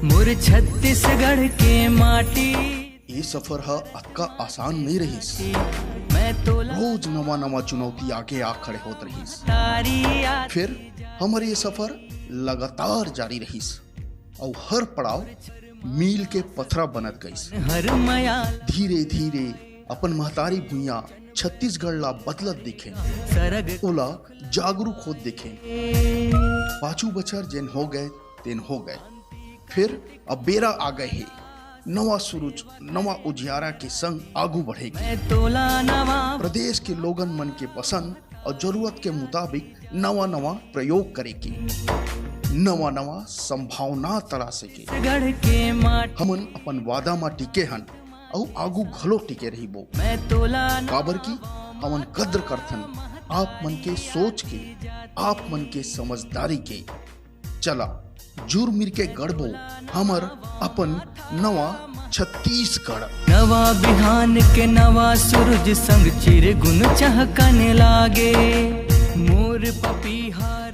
मोर छत्तीसगढ़ के माटी। ये सफर है अक्का आसान नहीं रहीस। मैं तो रोज नवा नवा चुनौती आगे आ खड़े होत रहीस। तारी याद फिर हमारे ये सफर लगातार जारी रहीस और हर पड़ाव मील के पथरा बनत गईस। हर मया धीरे धीरे अपन महतारी भुइया छत्तीसगढ़ ला बदलत दिखे, सरग ओला जागरूक होत दिखे। पाछू बछर जेन हो गए तेन हो गए। फिर अब बेरा आ गए है नवा सूरज नवा उजियारा के संग आगू बढ़ेगी। मैं तोला नवा प्रदेश के लोगन मन के पसंद और जरूरत के मुताबिक नवा नवा प्रयोग करेगी, नवा नवा संभावना तलाशेगी। गढ़ के माटी हमन अपन वादा में टिके हन और आगू घलो टिके रहीबो। मैं तोला काबर की हमन कद्र करथन आप मन के सोच के, आप मन के समझदारी के। चला जुर मिर के गढ़बो हमर अपन नवा छत्तीसगढ़। नवा बिहान के नवा सूरज संग चिरगुन चहकने लागे। मोर पपीहा